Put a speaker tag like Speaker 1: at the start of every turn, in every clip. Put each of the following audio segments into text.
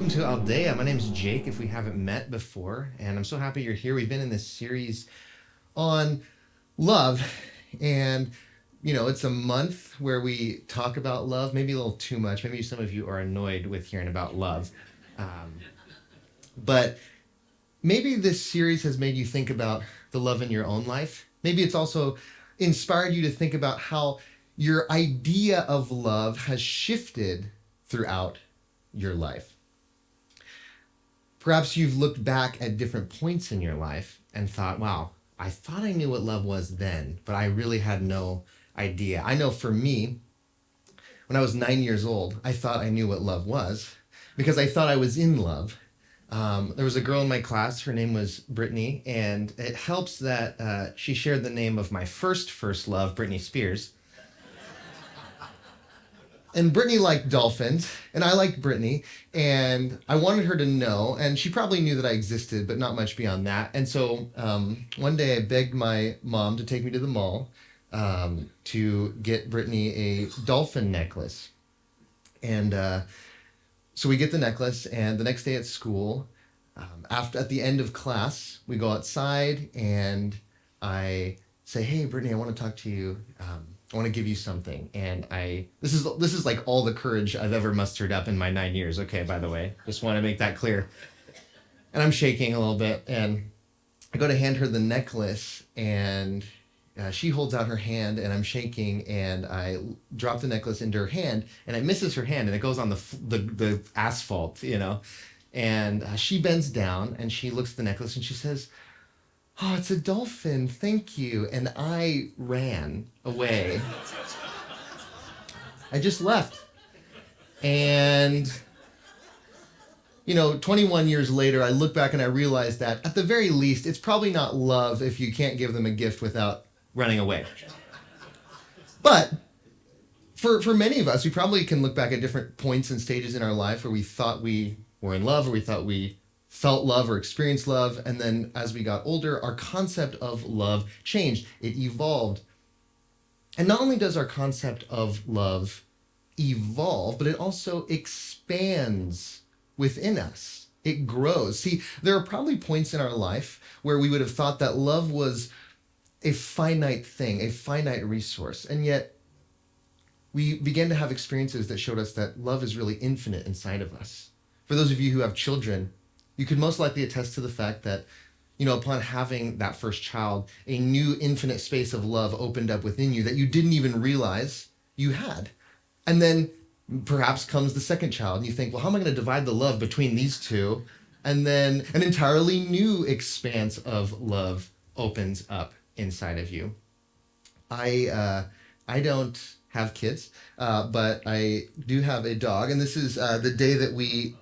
Speaker 1: Welcome to Aldea. My name's Jake, if we haven't met before, and I'm so happy you're here. We've been in this series on love, and it's a month where we talk about love, maybe a little too much. Maybe some of you are annoyed with hearing about love. But maybe this series has made you think about the love in your own life. Maybe it's also inspired you to think about how your idea of love has shifted throughout your life. Perhaps you've looked back at different points in your life and thought, wow, I thought I knew what love was then, but I really had no idea. I know for me, when I was 9 years old, I thought I knew what love was because I thought I was in love. There was a girl in my class, her name was Brittany, and it helps that she shared the name of my first love, Britney Spears. And Brittany liked dolphins, and I liked Brittany, and I wanted her to know, and she probably knew that I existed, but not much beyond that. And so one day I begged my mom to take me to the mall to get Brittany a dolphin necklace. And so we get the necklace, and the next day at school, at the end of class, we go outside, and I say, "Hey, Brittany, I want to talk to you. I want to give you something." And this is like all the courage I've ever mustered up in my 9 years. Okay, by the way, just want to make that clear. And I'm shaking a little bit, and I go to hand her the necklace, and she holds out her hand, and I'm shaking, and I drop the necklace into her hand, and it misses her hand, and it goes on the asphalt, And she bends down, and she looks at the necklace, and she says, "Oh, it's a dolphin, thank you." And I ran away. I just left. And, 21 years later, I look back and I realize that at the very least, it's probably not love if you can't give them a gift without running away. But for many of us, we probably can look back at different points and stages in our life where we thought we were in love, or we thought we felt love or experienced love, and then as we got older, our concept of love changed. It evolved. And not only does our concept of love evolve, but it also expands within us. It grows. See, there are probably points in our life where we would have thought that love was a finite thing, a finite resource, and yet we began to have experiences that showed us that love is really infinite inside of us. For those of you who have children, you could most likely attest to the fact that, upon having that first child, a new infinite space of love opened up within you that you didn't even realize you had. And then perhaps comes the second child, and you think, well, how am I going to divide the love between these two? And then an entirely new expanse of love opens up inside of you. I don't have kids, but I do have a dog, and this is the day that we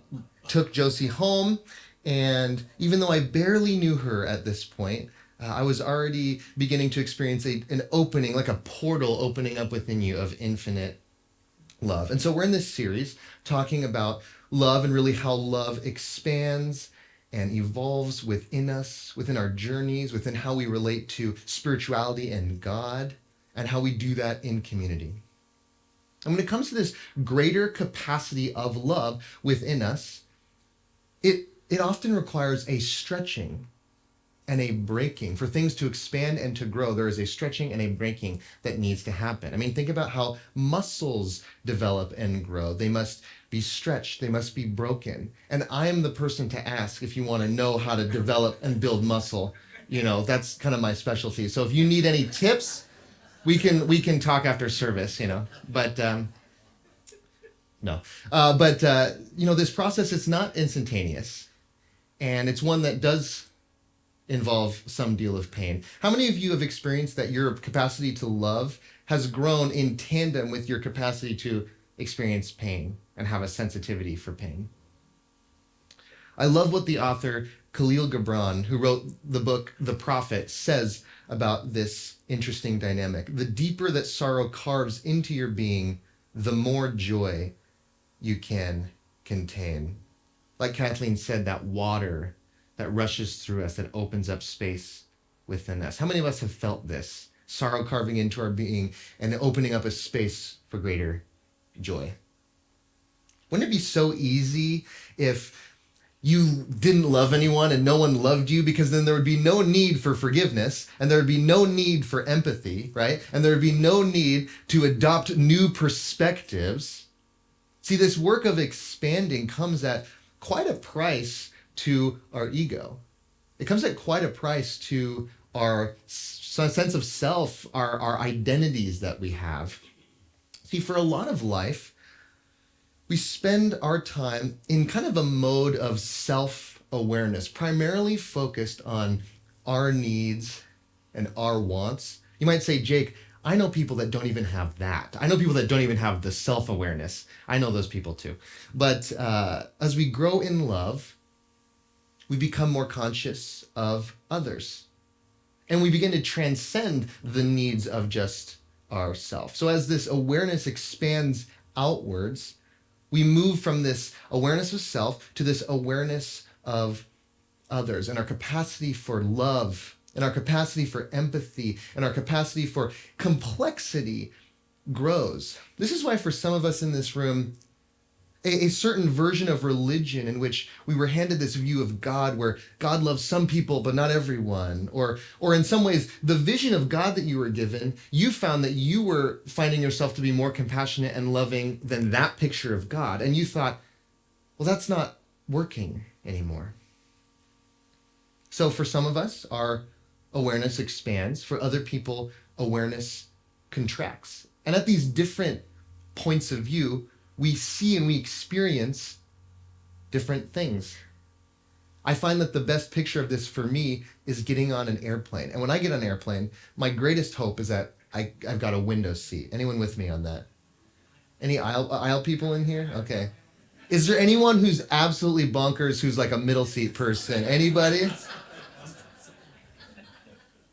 Speaker 1: took Josie home, and even though I barely knew her at this point, I was already beginning to experience an opening, like a portal opening up within you of infinite love. And so we're in this series talking about love and really how love expands and evolves within us, within our journeys, within how we relate to spirituality and God, and how we do that in community. And when it comes to this greater capacity of love within us, it often requires a stretching and a breaking. For things to expand and to grow, there is a stretching and a breaking that needs to happen. I mean, think about how muscles develop and grow. They must be stretched. They must be broken. And I am the person to ask if you want to know how to develop and build muscle. That's kind of my specialty. So if you need any tips, we can talk after service, But no. This process, it's not instantaneous. And it's one that does involve some deal of pain. How many of you have experienced that your capacity to love has grown in tandem with your capacity to experience pain and have a sensitivity for pain? I love what the author Kahlil Gibran, who wrote the book The Prophet, says about this interesting dynamic. The deeper that sorrow carves into your being, the more joy you can contain. Like Kathleen said, that water that rushes through us, that opens up space within us. How many of us have felt this? Sorrow carving into our being and opening up a space for greater joy. Wouldn't it be so easy if you didn't love anyone and no one loved you, because then there would be no need for forgiveness and there would be no need for empathy, right? And there would be no need to adopt new perspectives. See, this work of expanding comes at quite a price to our ego. It comes at quite a price to our sense of self, our identities that we have. See, for a lot of life, we spend our time in kind of a mode of self-awareness, primarily focused on our needs and our wants. You might say, Jake, I know people that don't even have that. I know people that don't even have the self-awareness. I know those people too. But as we grow in love, we become more conscious of others. And we begin to transcend the needs of just ourselves. So as this awareness expands outwards, we move from this awareness of self to this awareness of others, and our capacity for love, and our capacity for empathy, and our capacity for complexity grows. This is why for some of us in this room, a certain version of religion in which we were handed this view of God where God loves some people but not everyone, or in some ways the vision of God that you were given, you found that you were finding yourself to be more compassionate and loving than that picture of God, and you thought, well, that's not working anymore. So for some of us, our awareness expands. For other people, awareness contracts. And at these different points of view, we see and we experience different things. I find that the best picture of this for me is getting on an airplane. And when I get on an airplane, my greatest hope is that I've got a window seat. Anyone with me on that? Any aisle people in here? Okay. Is there anyone who's absolutely bonkers who's like a middle seat person? Anybody?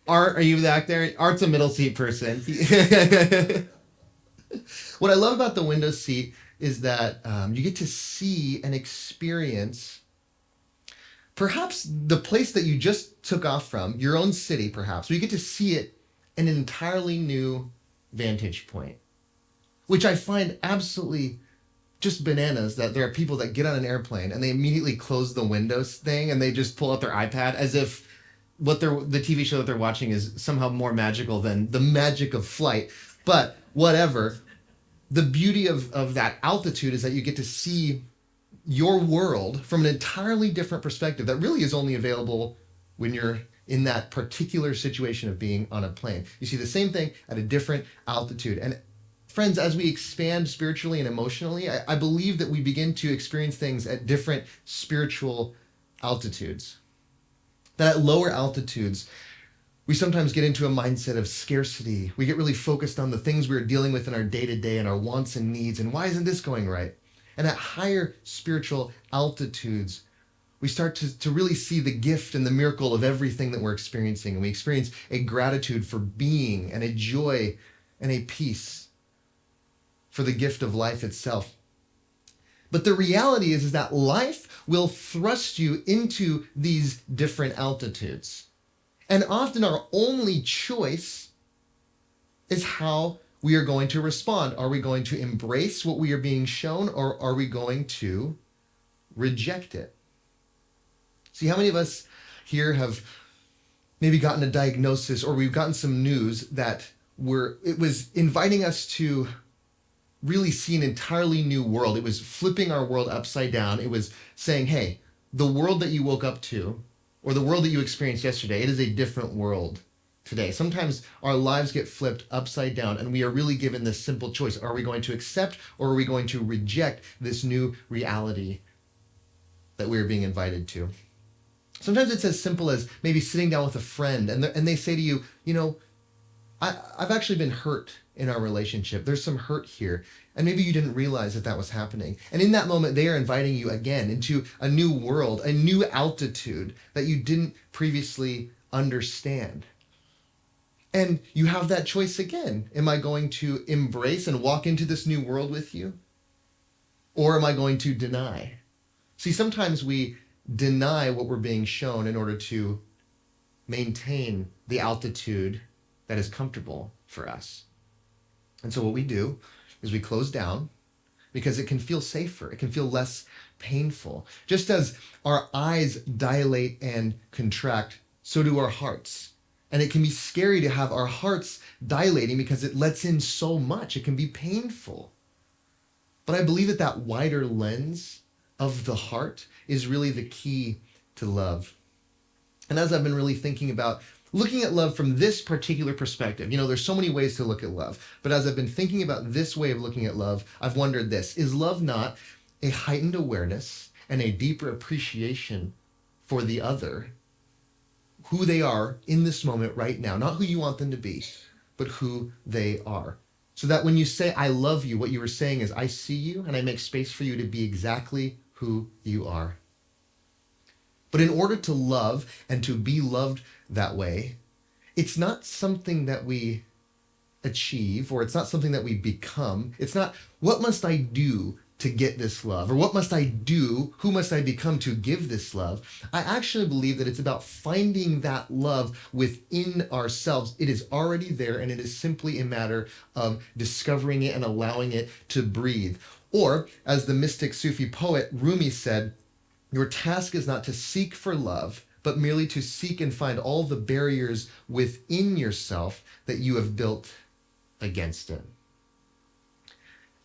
Speaker 1: Art, are you back there? Art's a middle seat person. What I love about the window seat is that you get to see and experience perhaps the place that you just took off from, your own city perhaps, where you get to see it in an entirely new vantage point, which I find absolutely just bananas that there are people that get on an airplane and they immediately close the windows thing and they just pull out their iPad as if the TV show that they're watching is somehow more magical than the magic of flight. But whatever. The beauty of that altitude is that you get to see your world from an entirely different perspective that really is only available when you're in that particular situation of being on a plane. You see the same thing at a different altitude. And friends, as we expand spiritually and emotionally, I believe that we begin to experience things at different spiritual altitudes. That at lower altitudes, we sometimes get into a mindset of scarcity. We get really focused on the things we're dealing with in our day-to-day and our wants and needs, and why isn't this going right? And at higher spiritual altitudes, we start to really see the gift and the miracle of everything that we're experiencing. And we experience a gratitude for being and a joy and a peace for the gift of life itself. But the reality is that life will thrust you into these different altitudes. And often our only choice is how we are going to respond. Are we going to embrace what we are being shown, or are we going to reject it? See, how many of us here have maybe gotten a diagnosis, or we've gotten some news that it was inviting us to really see an entirely new world. It was flipping our world upside down. It was saying, hey, the world that you woke up to, or the world that you experienced yesterday, it is a different world today. Sometimes our lives get flipped upside down and we are really given this simple choice. Are we going to accept, or are we going to reject this new reality that we're being invited to? Sometimes it's as simple as maybe sitting down with a friend and they say to you, I've actually been hurt in our relationship. There's some hurt here. And maybe you didn't realize that was happening. And in that moment, they are inviting you again into a new world, a new altitude that you didn't previously understand. And you have that choice again. Am I going to embrace and walk into this new world with you? Or am I going to deny? See, sometimes we deny what we're being shown in order to maintain the altitude that is comfortable for us. And so what we do is we close down because it can feel safer. It can feel less painful. Just as our eyes dilate and contract, so do our hearts. And it can be scary to have our hearts dilating because it lets in so much. It can be painful. But I believe that that wider lens of the heart is really the key to love. And as I've been really thinking about looking at love from this particular perspective, there's so many ways to look at love. But as I've been thinking about this way of looking at love, I've wondered this: is love not a heightened awareness and a deeper appreciation for the other, who they are in this moment right now? Not who you want them to be, but who they are. So that when you say, I love you, what you were saying is, I see you and I make space for you to be exactly who you are. But in order to love and to be loved that way, it's not something that we achieve, or it's not something that we become. It's not, what must I do to get this love? Or what must I do? Who must I become to give this love? I actually believe that it's about finding that love within ourselves. It is already there, and it is simply a matter of discovering it and allowing it to breathe. Or, as the mystic Sufi poet Rumi said, your task is not to seek for love, but merely to seek and find all the barriers within yourself that you have built against it.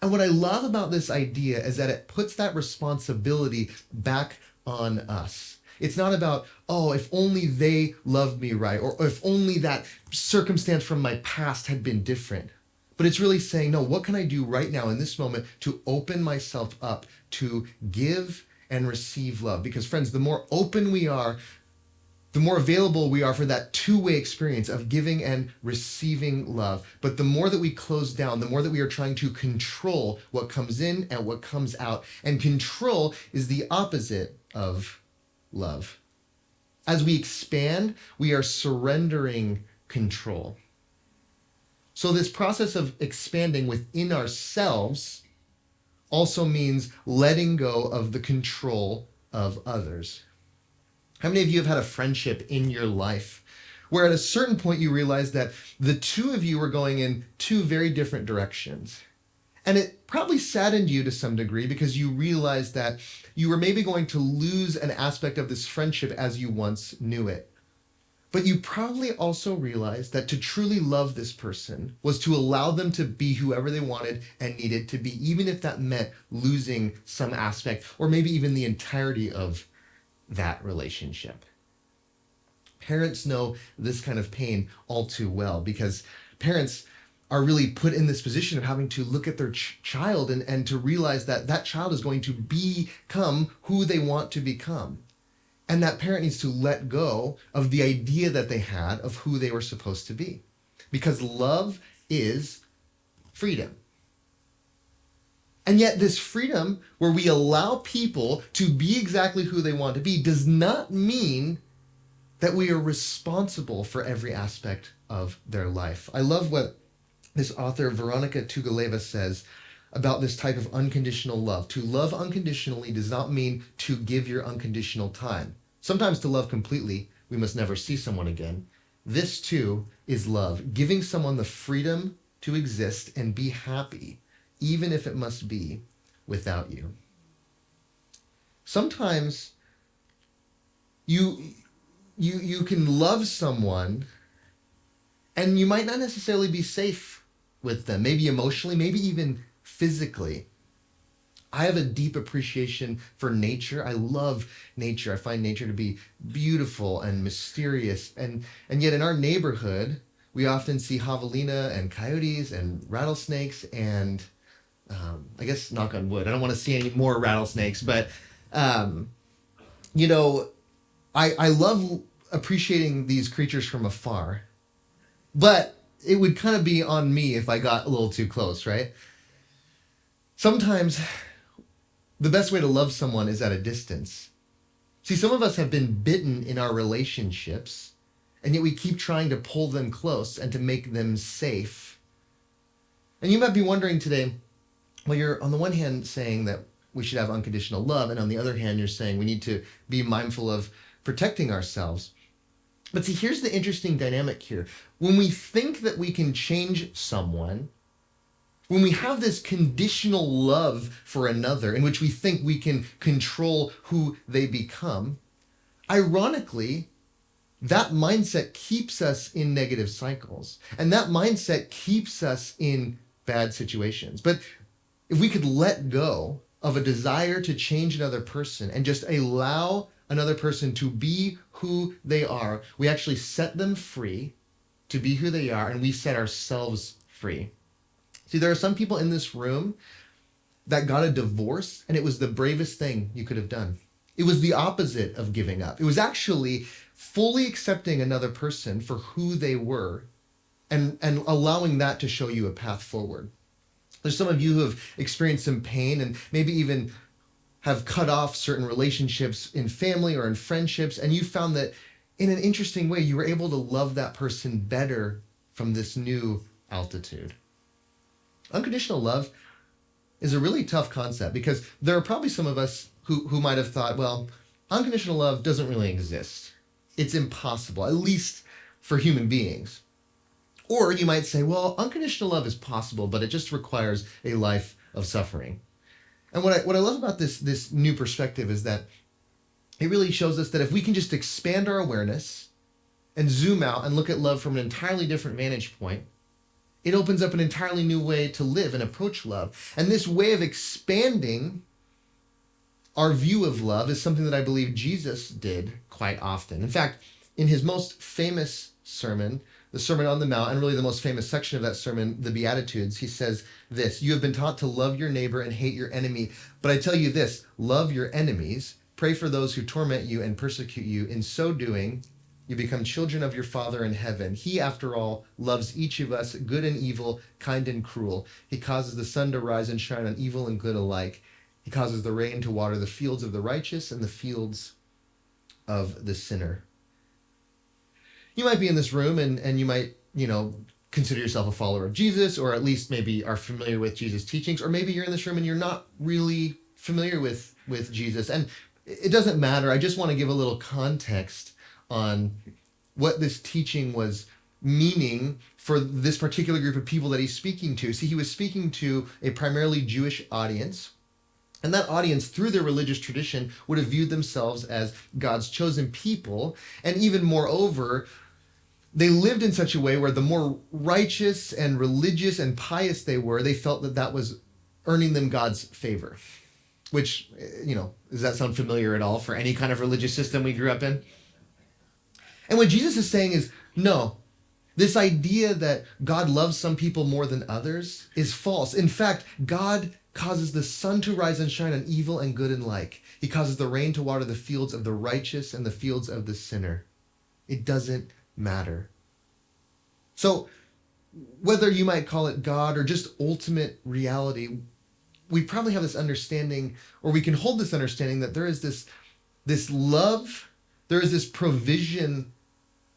Speaker 1: And what I love about this idea is that it puts that responsibility back on us. It's not about, oh, if only they loved me right, or if only that circumstance from my past had been different. But it's really saying, no, what can I do right now in this moment to open myself up to give and receive love? Because friends, the more open we are, the more available we are for that two-way experience of giving and receiving love. But the more that we close down, the more that we are trying to control what comes in and what comes out. And control is the opposite of love. As we expand, we are surrendering control. So this process of expanding within ourselves also means letting go of the control of others. How many of you have had a friendship in your life where at a certain point you realized that the two of you were going in two very different directions? And it probably saddened you to some degree because you realized that you were maybe going to lose an aspect of this friendship as you once knew it. But you probably also realized that to truly love this person was to allow them to be whoever they wanted and needed to be, even if that meant losing some aspect or maybe even the entirety of that relationship. Parents know this kind of pain all too well because parents are really put in this position of having to look at their child and to realize that that child is going to become who they want to become. And that parent needs to let go of the idea that they had of who they were supposed to be. Because love is freedom. And yet this freedom where we allow people to be exactly who they want to be does not mean that we are responsible for every aspect of their life. I love what this author Veronica Tugaleva says about this type of unconditional love. To love unconditionally does not mean to give your unconditional time. Sometimes to love completely, we must never see someone again. This too is love, giving someone the freedom to exist and be happy, even if it must be without you. Sometimes you can love someone and you might not necessarily be safe with them, maybe emotionally, maybe even physically. I have a deep appreciation for nature. I love nature. I find nature to be beautiful and mysterious. And yet in our neighborhood, we often see javelina and coyotes and rattlesnakes and I guess knock on wood, I don't want to see any more rattlesnakes, but I love appreciating these creatures from afar, but it would kind of be on me if I got a little too close, right? Sometimes the best way to love someone is at a distance. See, some of us have been bitten in our relationships, and yet we keep trying to pull them close and to make them safe. And you might be wondering today, well, you're on the one hand saying that we should have unconditional love, and on the other hand, you're saying we need to be mindful of protecting ourselves. But see, here's the interesting dynamic here. When we think that we can change someone, When we have this conditional love for another in which we think we can control who they become, ironically, that mindset keeps us in negative cycles. And that mindset keeps us in bad situations. But if we could let go of a desire to change another person and just allow another person to be who they are, we actually set them free to be who they are, and we set ourselves free. See, there are some people in this room that got a divorce, and it was the bravest thing you could have done. It was the opposite of giving up. It was actually fully accepting another person for who they were and allowing that to show you a path forward. There's some of you who have experienced some pain and maybe even have cut off certain relationships in family or in friendships, and you found that in an interesting way, you were able to love that person better from this new altitude. Unconditional love is a really tough concept because there are probably some of us who might have thought, well, unconditional love doesn't really exist. It's impossible, at least for human beings. Or you might say, well, unconditional love is possible, but it just requires a life of suffering. And what I love about this new perspective is that it really shows us that if we can just expand our awareness and zoom out and look at love from an entirely different vantage point, it opens up an entirely new way to live and approach love. And this way of expanding our view of love is something that I believe Jesus did quite often. In fact, in his most famous sermon, the Sermon on the Mount, and really the most famous section of that sermon, the Beatitudes, he says this: "You have been taught to love your neighbor and hate your enemy. But I tell you this, love your enemies, pray for those who torment you and persecute you. In so doing, you become children of your Father in heaven. He, after all, loves each of us, good and evil, kind and cruel. He causes the sun to rise and shine on evil and good alike. He causes the rain to water the fields of the righteous and the fields of the sinner." You might be in this room and you might, consider yourself a follower of Jesus, or at least maybe are familiar with Jesus' teachings, or maybe you're in this room and you're not really familiar with Jesus. And it doesn't matter. I just want to give a little context on what this teaching was meaning for this particular group of people that he's speaking to. See, he was speaking to a primarily Jewish audience. And that audience, through their religious tradition, would have viewed themselves as God's chosen people. And even moreover, they lived in such a way where the more righteous and religious and pious they were, they felt that that was earning them God's favor. Which, does that sound familiar at all for any kind of religious system we grew up in? And what Jesus is saying is, no, this idea that God loves some people more than others is false. In fact, God causes the sun to rise and shine on evil and good alike. He causes the rain to water the fields of the righteous and the fields of the sinner. It doesn't matter. So whether you might call it God or just ultimate reality, we probably have this understanding, or we can hold this understanding, that there is this love, there is this provision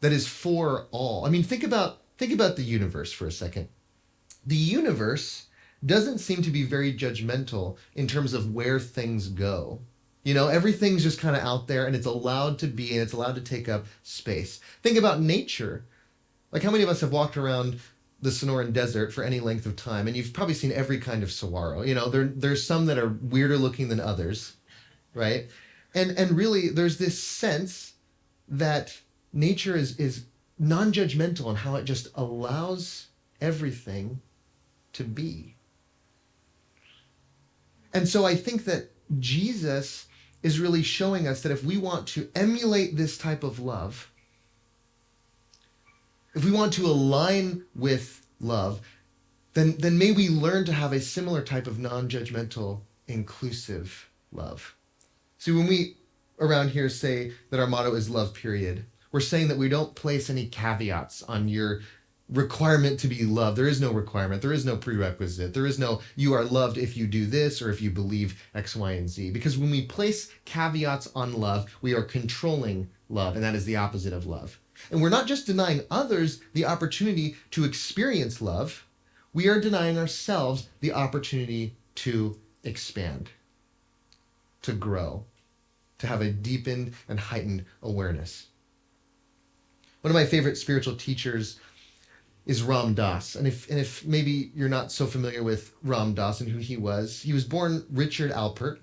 Speaker 1: that is for all. I mean, think about the universe for a second. The universe doesn't seem to be very judgmental in terms of where things go. Everything's just kind of out there, and it's allowed to be, and it's allowed to take up space. Think about nature. Like, how many of us have walked around the Sonoran Desert for any length of time, and you've probably seen every kind of saguaro. There's some that are weirder looking than others, right? And really, there's this sense that nature is non-judgmental in how it just allows everything to be. And so I think that Jesus is really showing us that if we want to emulate this type of love, if we want to align with love, then may we learn to have a similar type of non-judgmental, inclusive love. See, when we around here say that our motto is love, period, we're saying that we don't place any caveats on your requirement to be loved. There is no requirement. There is no prerequisite. There is no, you are loved if you do this or if you believe X, Y, and Z. Because when we place caveats on love, we are controlling love, and that is the opposite of love. And we're not just denying others the opportunity to experience love, we are denying ourselves the opportunity to expand, to grow, to have a deepened and heightened awareness. One of my favorite spiritual teachers is Ram Dass. And if maybe you're not so familiar with Ram Dass and who he was born Richard Alpert.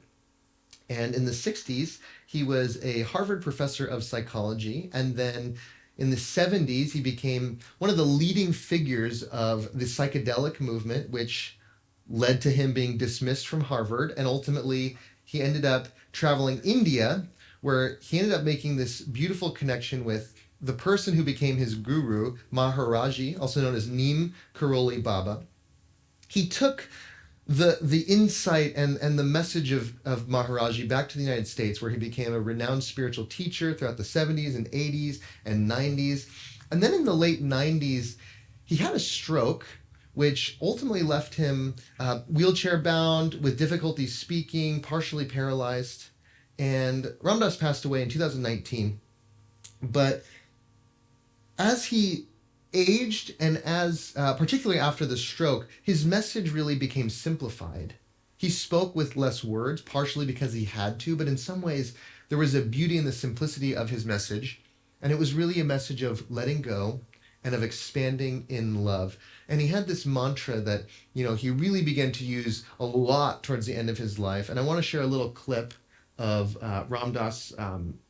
Speaker 1: And in the 60s, he was a Harvard professor of psychology. And then in the 70s, he became one of the leading figures of the psychedelic movement, which led to him being dismissed from Harvard. And ultimately, he ended up traveling India, where he ended up making this beautiful connection with the person who became his guru, Maharaji, also known as Neem Karoli Baba. He took the insight and the message of Maharaji back to the United States, where he became a renowned spiritual teacher throughout the 70s and 80s and 90s. And then in the late 90s, he had a stroke, which ultimately left him wheelchair bound, with difficulty speaking, partially paralyzed. And Ram Dass passed away in 2019. But as he aged, and as particularly after the stroke, his message really became simplified. He spoke with less words, partially because he had to, but in some ways there was a beauty in the simplicity of his message, and it was really a message of letting go and of expanding in love. And he had this mantra that, he really began to use a lot towards the end of his life. And I want to share a little clip of Ram Dass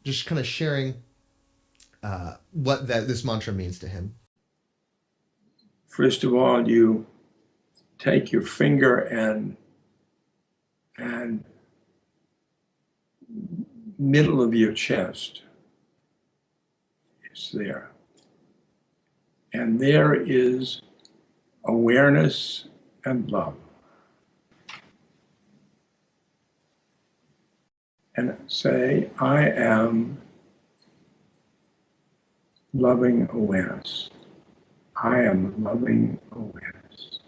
Speaker 1: just kind of sharing what this mantra means to him.
Speaker 2: First of all, you take your finger and middle of your chest is there. And there is awareness and love. And say, I am loving awareness. I am loving awareness.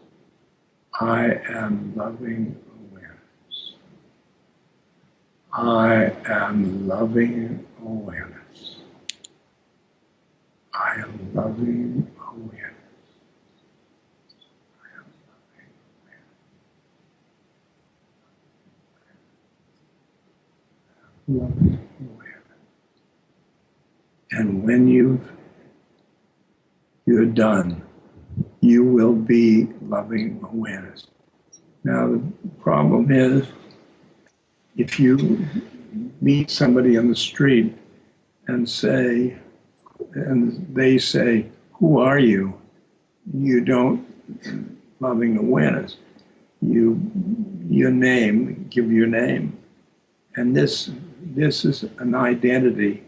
Speaker 2: I am loving awareness. I am loving awareness. I am loving awareness. I am loving awareness. Loving awareness. And when you're done, you will be loving awareness. Now, the problem is, if you meet somebody on the street and they say, who are you? You don't loving awareness. Your name, give your name. And this is an identity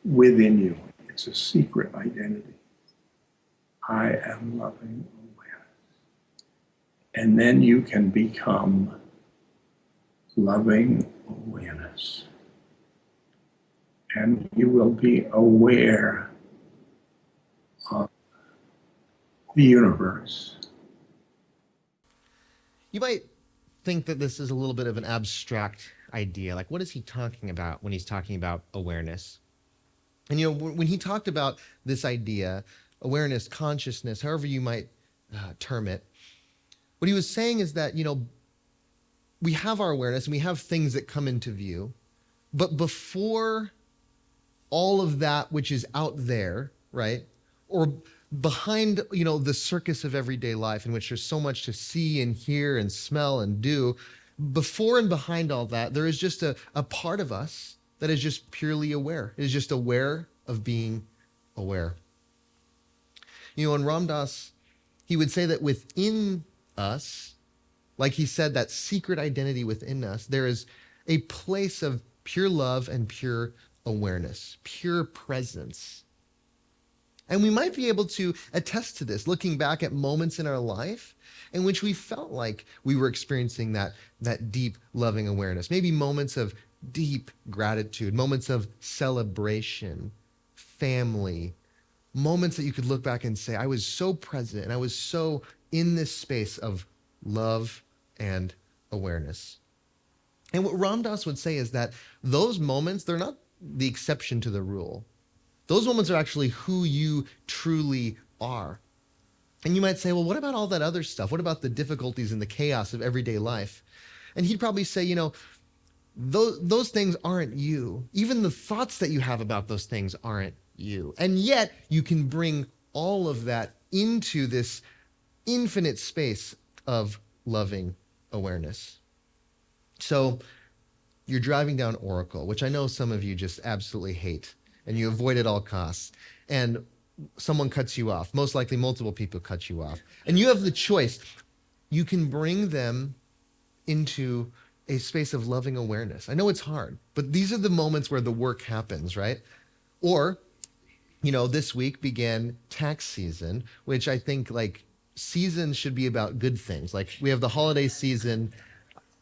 Speaker 2: within you. It's a secret identity. I am loving awareness. And then you can become loving awareness. And you will be aware of the universe.
Speaker 1: You might think that this is a little bit of an abstract idea. Like, what is he talking about when he's talking about awareness? And, when he talked about this idea, awareness, consciousness, however you might term it, what he was saying is that, we have our awareness and we have things that come into view, but before all of that which is out there, right, or behind, the circus of everyday life in which there's so much to see and hear and smell and do, before and behind all that, there is just a part of us that is just purely aware. It is just aware of being aware. In Ram Dass, he would say that within us, like he said, that secret identity within us, there is a place of pure love and pure awareness, pure presence. And we might be able to attest to this, looking back at moments in our life in which we felt like we were experiencing that deep, loving awareness. Maybe moments of deep gratitude, moments of celebration, family, moments that you could look back and say, I was so present and I was so in this space of love and awareness. And what Ram Dass would say is that those moments, they're not the exception to the rule. Those moments are actually who you truly are. And you might say, well, what about all that other stuff? What about the difficulties and the chaos of everyday life? And he'd probably say, those things aren't you. Even the thoughts that you have about those things aren't you. And yet you can bring all of that into this infinite space of loving awareness. So you're driving down Oracle, which I know some of you just absolutely hate, and you avoid at all costs. And someone cuts you off. Most likely multiple people cut you off. And you have the choice. You can bring them into a space of loving awareness. I know it's hard, but these are the moments where the work happens, right? Or, this week began tax season, which I think seasons should be about good things. Like we have the holiday season.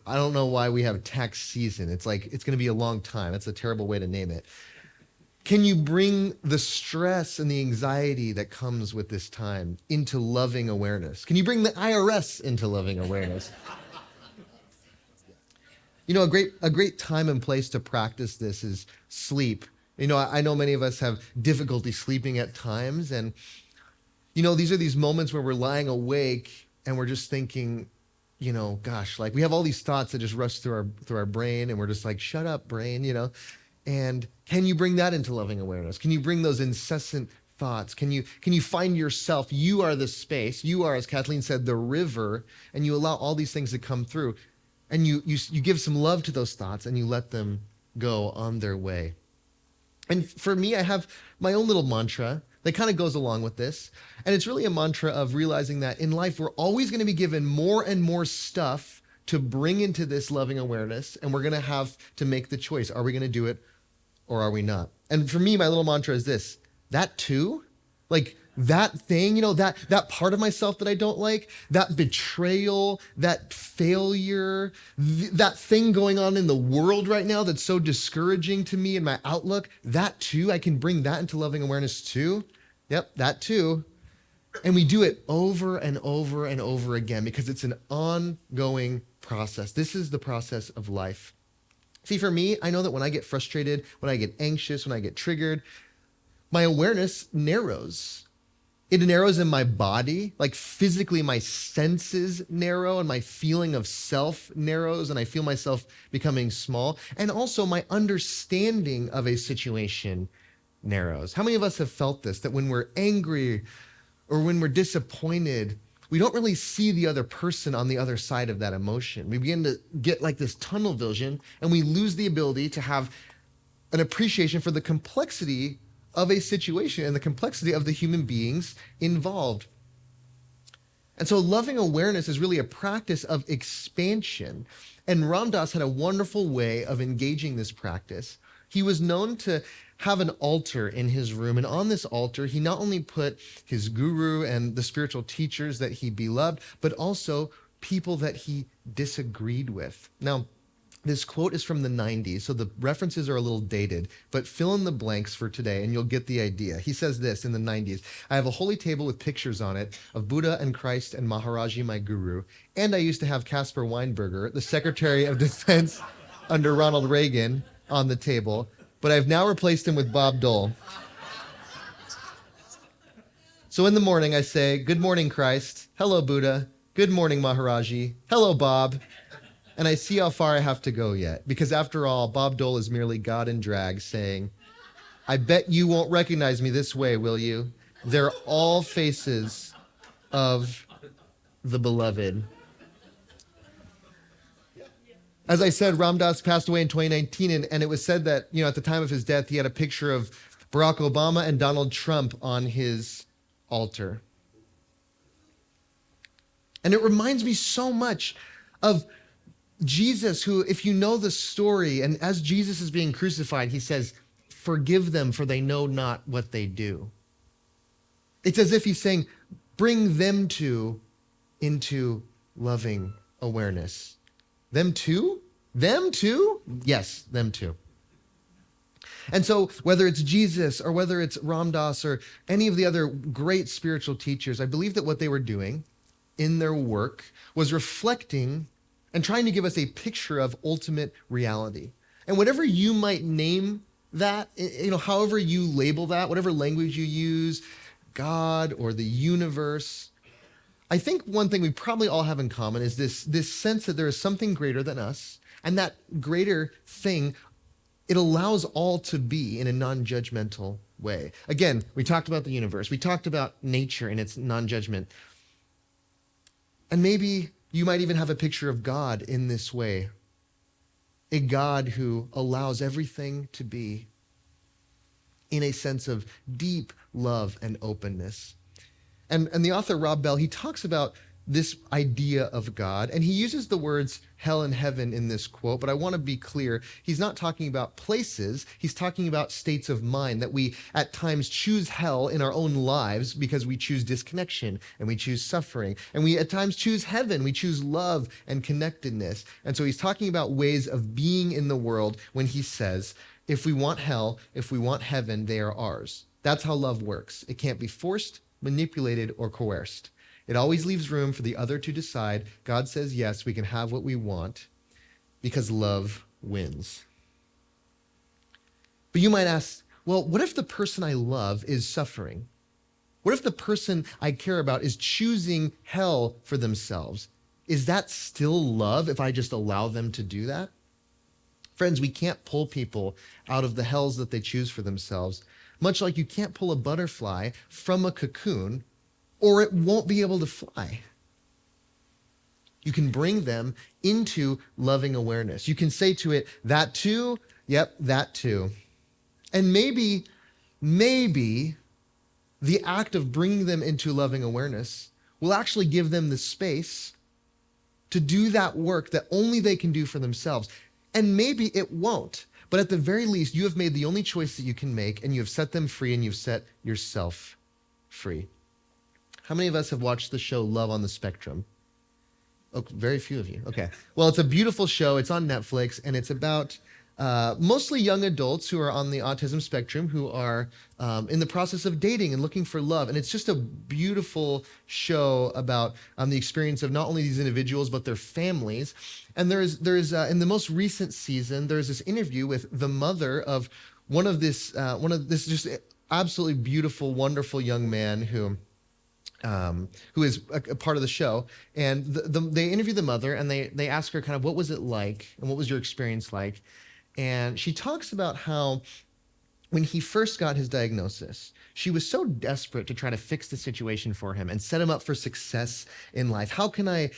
Speaker 1: I don't know why we have tax season. It's going to be a long time. That's a terrible way to name it. Can you bring the stress and the anxiety that comes with this time into loving awareness? Can you bring the IRS into loving awareness? A great time and place to practice this is sleep. I know many of us have difficulty sleeping at times, and these are these moments where we're lying awake and we're just thinking, gosh, we have all these thoughts that just rush through our brain, and we're just like, shut up, brain, And can you bring that into loving awareness? Can you bring those incessant thoughts? Can you find yourself? You are the space. You are, as Kathleen said, the river, and you allow all these things to come through, and you give some love to those thoughts, and you let them go on their way. And for me, I have my own little mantra that kind of goes along with this. And it's really a mantra of realizing that in life, we're always going to be given more and more stuff to bring into this loving awareness. And we're going to have to make the choice. Are we going to do it or are we not? And for me, my little mantra is this: that too, that thing, that part of myself that I don't like, that betrayal, that failure, that thing going on in the world right now that's so discouraging to me and my outlook, that too, I can bring that into loving awareness too. Yep, that too. And we do it over and over and over again because it's an ongoing process. This is the process of life. See, for me, I know that when I get frustrated, when I get anxious, when I get triggered, my awareness narrows. It narrows in my body, physically my senses narrow and my feeling of self narrows, and I feel myself becoming small. And also my understanding of a situation narrows. How many of us have felt this, that when we're angry or when we're disappointed, we don't really see the other person on the other side of that emotion? We begin to get this tunnel vision, and we lose the ability to have an appreciation for the complexity of a situation and the complexity of the human beings involved. And so loving awareness is really a practice of expansion. And Ram Dass had a wonderful way of engaging this practice. He was known to have an altar in his room. And on this altar, he not only put his guru and the spiritual teachers that he beloved, but also people that he disagreed with. Now, this quote is from the 90s, so the references are a little dated, but fill in the blanks for today and you'll get the idea. He says this in the 90s: "I have a holy table with pictures on it of Buddha and Christ and Maharaji, my guru, and I used to have Caspar Weinberger, the Secretary of Defense under Ronald Reagan, on the table, but I've now replaced him with Bob Dole. So in the morning I say, 'Good morning, Christ. Hello, Buddha. Good morning, Maharaji. Hello, Bob.' And I see how far I have to go yet. Because after all, Bob Dole is merely God in drag saying, 'I bet you won't recognize me this way, will you? They're all faces of the beloved.'" As I said, Ram Dass passed away in 2019, and it was said that, at the time of his death, he had a picture of Barack Obama and Donald Trump on his altar. And it reminds me so much of Jesus, who, if you know the story, and as Jesus is being crucified, he says, "Forgive them, for they know not what they do." It's as if he's saying, bring them too into loving awareness. Them too? Them too? Yes, them too. And so whether it's Jesus or whether it's Ram Dass or any of the other great spiritual teachers, I believe that what they were doing in their work was reflecting and trying to give us a picture of ultimate reality. And whatever you might name that, however you label that, whatever language you use, God or the universe, I think one thing we probably all have in common is this sense that there is something greater than us, and that greater thing, it allows all to be in a non-judgmental way. Again, we talked about the universe. We talked about nature and its non-judgment. And maybe you might even have a picture of God in this way. A God who allows everything to be in a sense of deep love and openness. And the author Rob Bell, he talks about this idea of God, and he uses the words hell and heaven in this quote, but I want to be clear, he's not talking about places, he's talking about states of mind, that we at times choose hell in our own lives because we choose disconnection and we choose suffering, and we at times choose heaven, we choose love and connectedness. And so he's talking about ways of being in the world when he says, if we want hell, if we want heaven, they are ours. That's how love works. It can't be forced, manipulated, or coerced. It always leaves room for the other to decide. God says, yes, we can have what we want because love wins. But you might ask, well, what if the person I love is suffering? What if the person I care about is choosing hell for themselves? Is that still love if I just allow them to do that? Friends, we can't pull people out of the hells that they choose for themselves, much like you can't pull a butterfly from a cocoon or it won't be able to fly. You can bring them into loving awareness. You can say to it, that too, yep, that too. And maybe the act of bringing them into loving awareness will actually give them the space to do that work that only they can do for themselves. And maybe it won't. But at the very least, you have made the only choice that you can make, and you have set them free, and you've set yourself free. How many of us have watched the show Love on the Spectrum? Oh, very few of you. Okay. Well, it's a beautiful show. It's on Netflix, and it's about mostly young adults who are on the autism spectrum who are in the process of dating and looking for love. And it's just a beautiful show about the experience of not only these individuals, but their families. And there's in the most recent season, there's this interview with the mother of one of this just absolutely beautiful, wonderful young man who is a part of the show. And they interview the mother, and they ask her kind of, what was it like and what was your experience like? And she talks about how when he first got his diagnosis, she was so desperate to try to fix the situation for him and set him up for success in life. How can I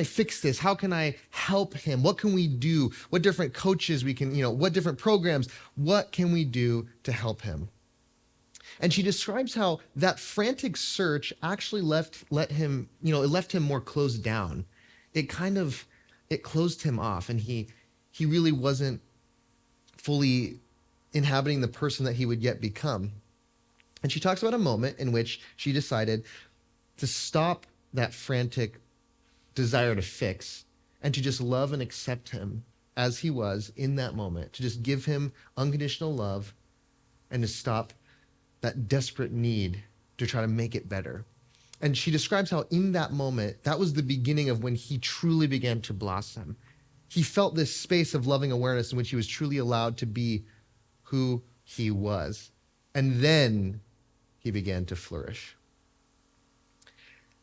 Speaker 1: fix this? How can I help him? What can we do? What different coaches we can, what different programs, what can we do to help him? And she describes how that frantic search actually left him more closed down. It closed him off, and he really wasn't fully inhabiting the person that he would yet become. And she talks about a moment in which she decided to stop that frantic desire to fix and to just love and accept him as he was in that moment, to just give him unconditional love and to stop that desperate need to try to make it better. And she describes how in that moment, that was the beginning of when he truly began to blossom. He felt this space of loving awareness in which he was truly allowed to be who he was. And then he began to flourish.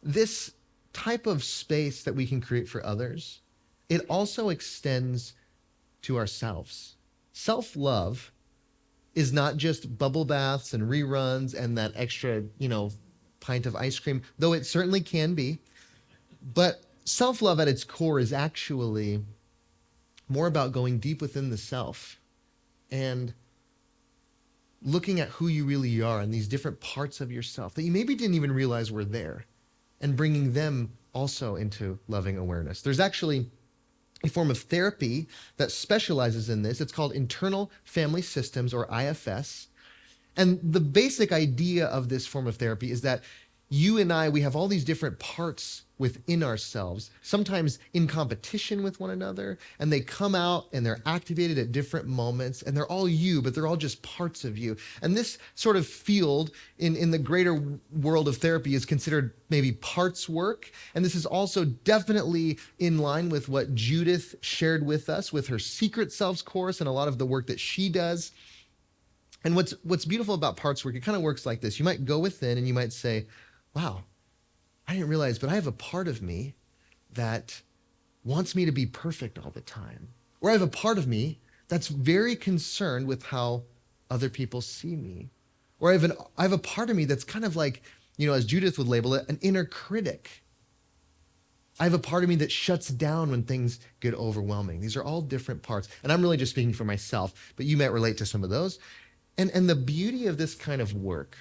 Speaker 1: This type of space that we can create for others, it also extends to ourselves. Self-love is not just bubble baths and reruns and that extra, pint of ice cream, though it certainly can be. But self-love at its core is actually more about going deep within the self and looking at who you really are and these different parts of yourself that you maybe didn't even realize were there and bringing them also into loving awareness. There's actually a form of therapy that specializes in this. It's called internal family systems, or IFS. And the basic idea of this form of therapy is that you and I, we have all these different parts within ourselves, sometimes in competition with one another, and they come out and they're activated at different moments, and they're all you, but they're all just parts of you. And this sort of field in the greater world of therapy is considered maybe parts work. And this is also definitely in line with what Judith shared with us with her Secret Selves course and a lot of the work that she does. And what's beautiful about parts work, it kind of works like this. You might go within and you might say, wow, I didn't realize, but I have a part of me that wants me to be perfect all the time. Or I have a part of me that's very concerned with how other people see me. Or I have a part of me that's kind of like, as Judith would label it, an inner critic. I have a part of me that shuts down when things get overwhelming. These are all different parts. And I'm really just speaking for myself, but you might relate to some of those. And the beauty of this kind of work,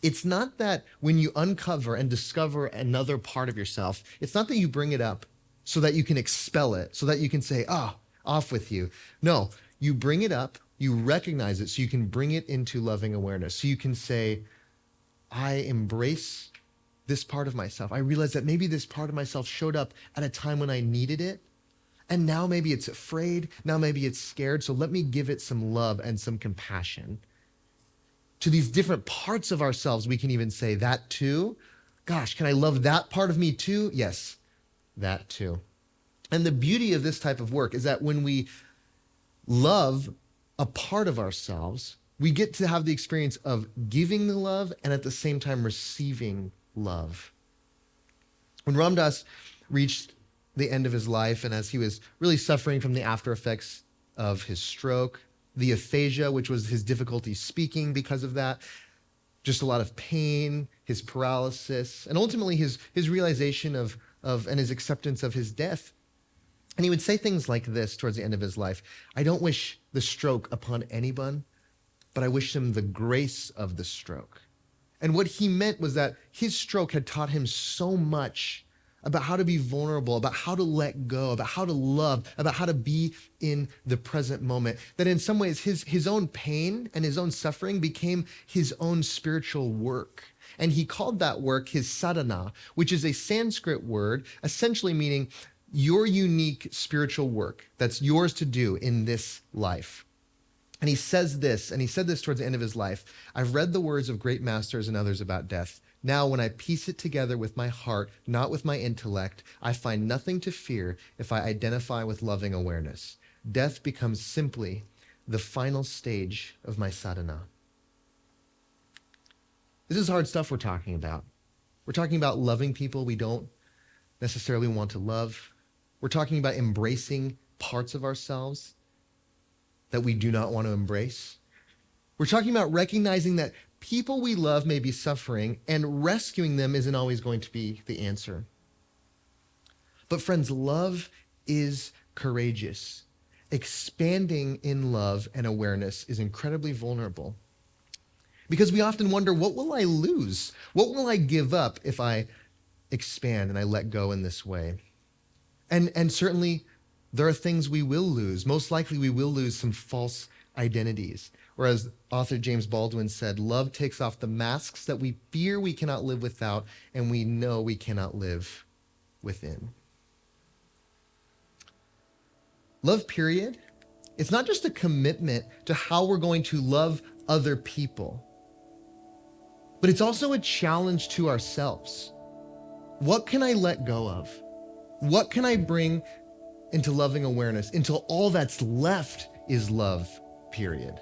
Speaker 1: it's not that when you uncover and discover another part of yourself, it's not that you bring it up so that you can expel it, so that you can say, off with you. No, you bring it up, you recognize it so you can bring it into loving awareness. So you can say, I embrace this part of myself. I realize that maybe this part of myself showed up at a time when I needed it. And now maybe it's afraid. Now maybe it's scared. So let me give it some love and some compassion. To these different parts of ourselves, we can even say that too. Gosh, can I love that part of me too? Yes, that too. And the beauty of this type of work is that when we love a part of ourselves, we get to have the experience of giving the love and at the same time receiving love. When Ram Dass reached the end of his life, and as he was really suffering from the after effects of his stroke, the aphasia, which was his difficulty speaking because of that, just a lot of pain, his paralysis, and ultimately his realization of and his acceptance of his death. And he would say things like this towards the end of his life: I don't wish the stroke upon anyone, but I wish him the grace of the stroke. And what he meant was that his stroke had taught him so much about how to be vulnerable, about how to let go, about how to love, about how to be in the present moment, that in some ways his own pain and his own suffering became his own spiritual work. And he called that work his sadhana, which is a Sanskrit word essentially meaning your unique spiritual work that's yours to do in this life. And he says this, and he said this towards the end of his life: I've read the words of great masters and others about death. Now, when I piece it together with my heart, not with my intellect, I find nothing to fear if I identify with loving awareness. Death becomes simply the final stage of my sadhana. This is hard stuff we're talking about. We're talking about loving people we don't necessarily want to love. We're talking about embracing parts of ourselves that we do not want to embrace. We're talking about recognizing that people we love may be suffering, and rescuing them isn't always going to be the answer. But friends, love is courageous. Expanding in love and awareness is incredibly vulnerable. Because we often wonder, what will I lose? What will I give up if I expand and I let go in this way? And certainly there are things we will lose. Most likely we will lose some false identities. Or as author James Baldwin said, love takes off the masks that we fear we cannot live without and we know we cannot live within. Love, period, it's not just a commitment to how we're going to love other people, but it's also a challenge to ourselves. What can I let go of? What can I bring into loving awareness until all that's left is love, period?